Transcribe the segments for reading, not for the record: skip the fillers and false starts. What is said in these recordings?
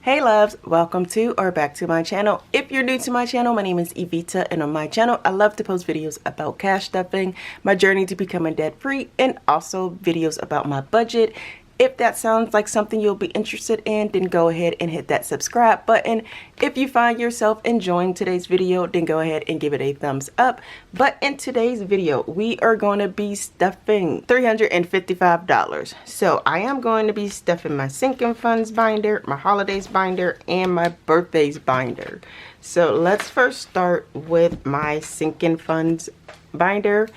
Hey loves, welcome to or back to my channel. If you're new to my channel, my name is Evita, and on my channel I love to post videos about cash stuffing, my journey to becoming debt free, and also videos about my budget. If that sounds like something you'll be interested in, then go ahead and hit that subscribe button. If you find yourself enjoying today's video, then go ahead and give it a thumbs up. But in today's video, we are going to be stuffing $355. So I am going to be stuffing my sinking funds binder, my holidays binder, and my birthdays binder. So let's first start with my sinking funds binder.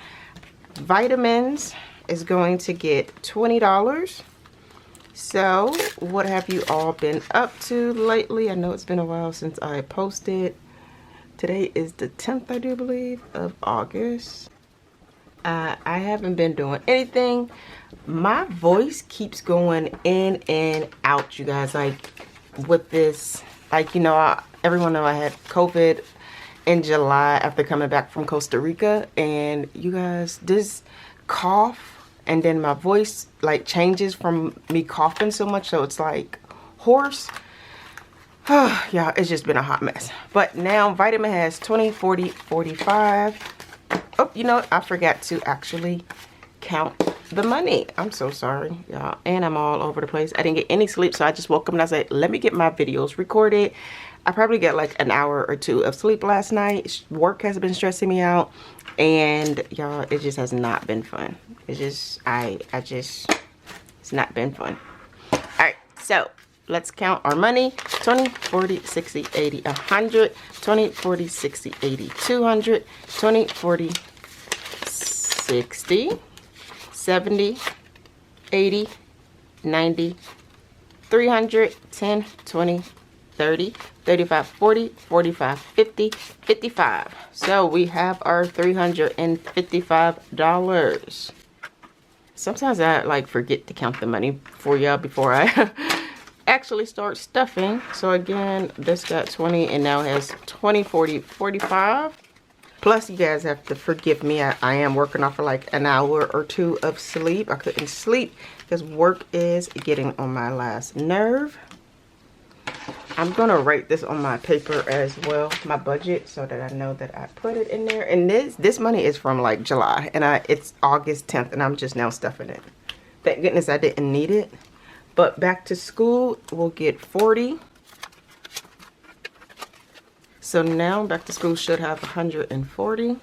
Vitamins is going to get $20. So what have you all been up to lately? I know it's been a while since I posted. Today is the 10th, I do believe, of August. I haven't been doing anything. My voice keeps going in and out, you guys. Like with this, like, you know, everyone know I had COVID in July after coming back from Costa Rica, and you guys, this cough and then my voice like changes from me coughing so much, so it's like hoarse. Yeah, it's just been a hot mess. But now Vitamin has 20, 40, 45. Oh, you know what? I forgot to actually count the money. I'm so sorry, y'all. And I'm all over the place. I didn't get any sleep, so I just woke up and I said, let me get my videos recorded. I probably got like an hour or two of sleep last night. Work has been stressing me out, and y'all, it just has not been fun. It's just, it's not been fun. All right, so let's count our money. 20, 40, 60, 80, 100, 20, 40, 60, 80, 200, 20, 40, 60, 70, 80, 90, 300, 10, 20, 30, 35, 40, 45, 50, 55. So we have our $355. Sometimes I like forget to count the money for y'all before I actually start stuffing. So again, this got 20 and now has 20, 40, 45. Plus you guys have to forgive me. I am working off of like an hour or two of sleep. I couldn't sleep because work is getting on my last nerve. I'm gonna write this on my paper as well, my budget, so that I know that I put it in there. And this money is from like July, and it's August 10th, and I'm just now stuffing it. Thank goodness I didn't need it. But back to school, we'll get 40. So now back to school should have 140.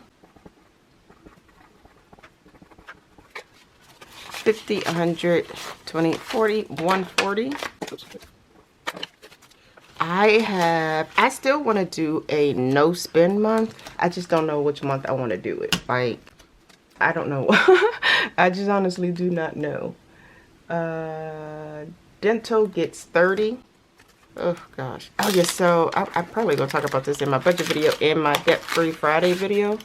50, 100, 20, 40, 140. I still want to do a no spend month. I just don't know which month I want to do it. Like, I don't know. I just honestly do not know. Dental gets 30. Oh gosh. Oh yeah, so I'm probably gonna talk about this in my budget video and my debt free Friday video.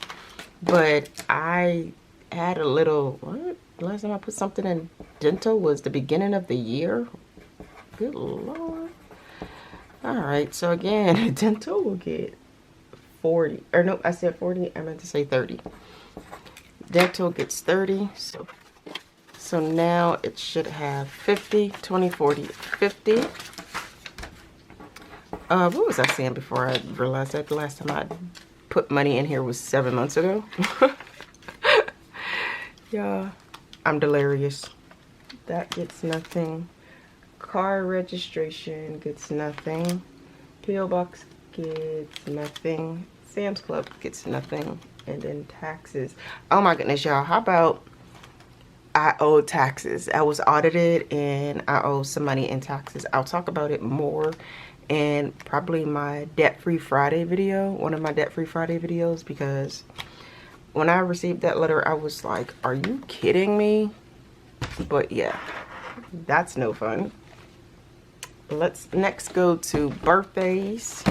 But I had a little, what? Last time I put something in dental was the beginning of the year. Good Lord. Alright, so again, dental will get 40. Or no, I said 40. I meant to say 30. Dental gets 30. So now it should have 50, 20, 40, 50. What was I saying before I realized that the last time I put money in here was 7 months ago? Yeah, I'm delirious. That gets nothing. Car registration gets nothing. P.O. Box gets nothing. Sam's Club gets nothing. And then taxes. Oh my goodness, y'all. How about I owe taxes? I was audited and I owe some money in taxes. I'll talk about it more in probably my debt-free Friday video. One of my debt-free Friday videos, because when I received that letter, I was like, are you kidding me? But yeah, that's no fun. Let's next go to birthdays.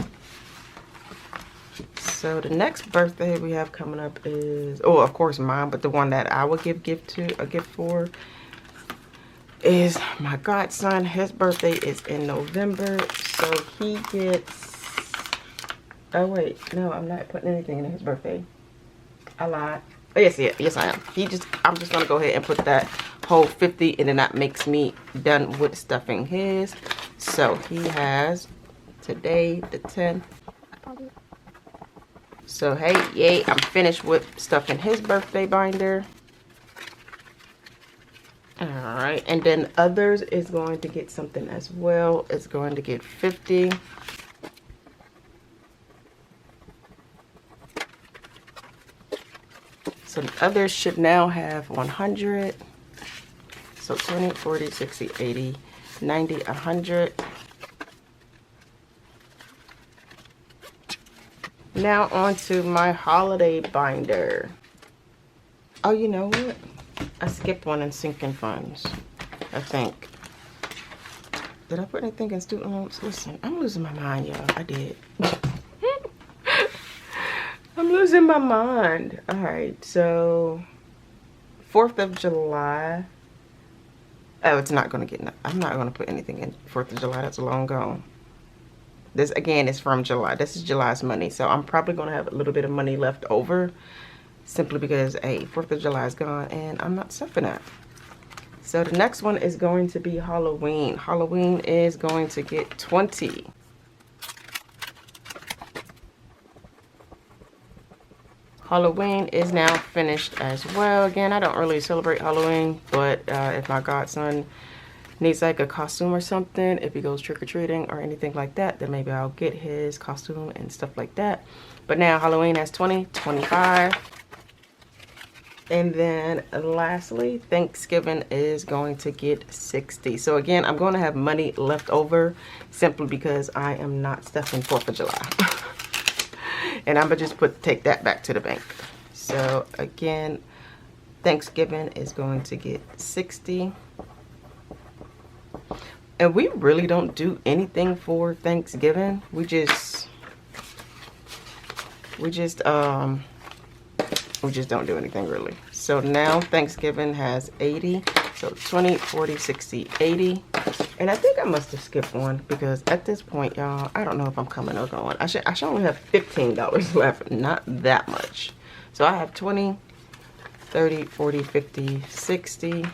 So the next birthday we have coming up is, oh, of course mine, but the one that I would give a gift for is my godson. His birthday is in November, so he gets, oh wait, no, I'm not putting anything in his birthday. I lied. Oh, yes, I am. I'm just gonna go ahead and put that whole 50, and then that makes me done with stuffing his. So he has today, the 10th. So hey, yay, I'm finished with stuff in his birthday binder. Alright, and then others is going to get something as well. It's going to get 50. So the others should now have 100. So 20, 40, 60, 80, 90, 100. Now on to my holiday binder. Oh, you know what? I skipped one in sinking funds, I think. Did I put anything in student loans? Listen, I'm losing my mind, y'all. I did. I'm losing my mind. All right, so 4th of July. Oh, it's not going to get, I'm not going to put anything in 4th of July. That's long gone. This, again, is from July. This is July's money. So I'm probably going to have a little bit of money left over. Simply because, hey, 4th of July is gone and I'm not stuffing that. So the next one is going to be Halloween. Halloween is going to get 20. Halloween is now finished as well. Again, I don't really celebrate Halloween, but if my godson needs like a costume or something, if he goes trick-or-treating or anything like that, then maybe I'll get his costume and stuff like that. But now Halloween has 20, 25. And then lastly, Thanksgiving is going to get 60. So again, I'm going to have money left over simply because I am not stuffing 4th of July. And I'm going to just take that back to the bank. So again, Thanksgiving is going to get 60. And we really don't do anything for Thanksgiving. We just don't do anything really. So now Thanksgiving has 80. So 20, 40, 60, 80. And I think I must have skipped one because at this point, y'all, I don't know if I'm coming or going. I should only have $15 left, not that much. So I have 20, 30, 40, 50, 60,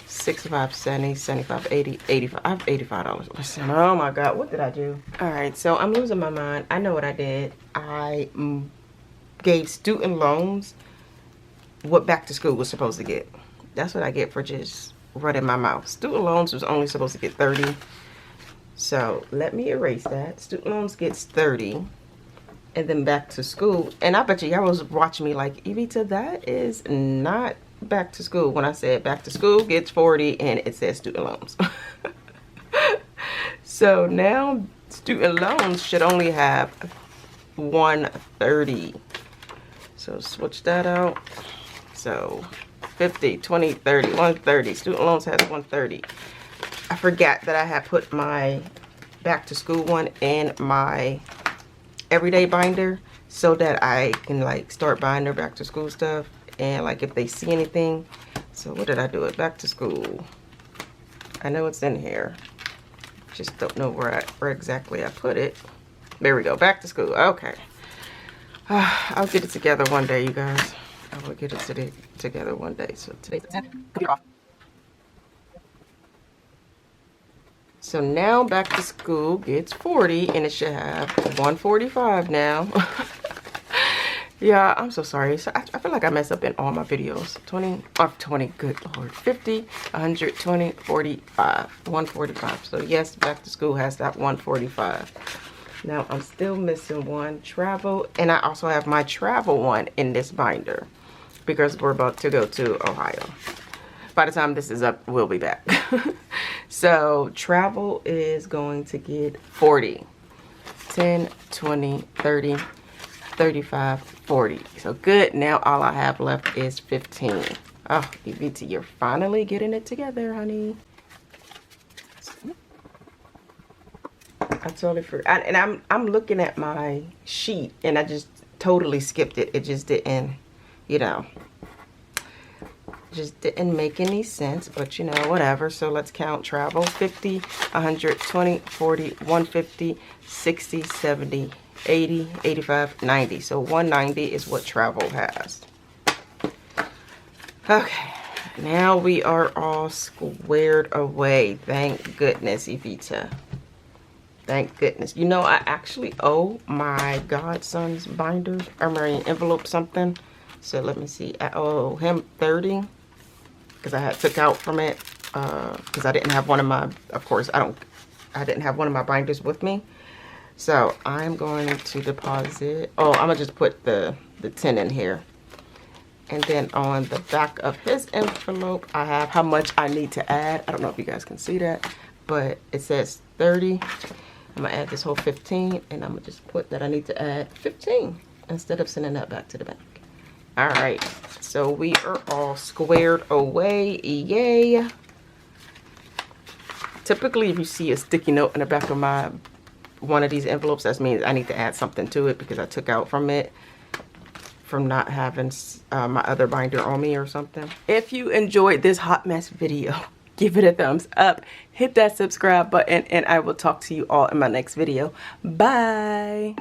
65, 70, 75, 80, 85. I have $85. Listen, oh my God, what did I do? All right, so I'm losing my mind. I know what I did. I gave student loans what back to school was supposed to get. That's what I get for just running my mouth. Student loans was only supposed to get 30. So let me erase that. Student loans gets 30. And then back to school. And I bet you y'all was watching me like, Evita, that is not back to school. When I said back to school gets 40 and it says student loans. So now student loans should only have 130. So switch that out. So 50, 20, 30, 130. Student loans has 130. I forgot that I had put my back to school one in my everyday binder so that I can like start buying their back to school stuff and like if they see anything. So what did I do it back to school? I know it's in here. Just don't know where exactly I put it. There we go, back to school. Okay. I'll get it together one day, you guys. I will get it together one day. So today's the 10th. Computer off. So now back to school gets 40 and it should have 145 now. Yeah, I'm so sorry. So I feel like I mess up in all my videos. 20, good Lord. 50, 120, 45, 145. So yes, back to school has that 145. Now I'm still missing one, travel, and I also have my travel one in this binder because we're about to go to Ohio. By the time this is up, we'll be back. So travel is going to get 40, 10, 20, 30, 35, 40. So good, now all I have left is 15. Oh, Evita, you're finally getting it together, honey. I totally forgot. And I'm looking at my sheet and I just totally skipped it. It just didn't, you know, just didn't make any sense, but you know, whatever. So let's count travel. 50, 120, 40, 150, 60, 70, 80, 85, 90. So 190 is what travel has. Okay, now we are all squared away. Thank goodness, Evita. Thank goodness. You know, I actually owe my godson's binders, or my envelope something. So let me see. I owe him 30 because I had took out from it because I didn't have one of my, of course, I didn't have one of my binders with me. So I'm going to deposit, oh, I'm gonna just put the 10 in here. And then on the back of his envelope, I have how much I need to add. I don't know if you guys can see that, but it says 30. I'm gonna add this whole 15, and I'm gonna just put that I need to add 15 instead of sending that back to the bank. All right, so we are all squared away, yay. Typically, if you see a sticky note in the back of one of these envelopes, that means I need to add something to it because I took out from it from not having my other binder on me or something. If you enjoyed this hot mess video, give it a thumbs up, hit that subscribe button, and I will talk to you all in my next video. Bye.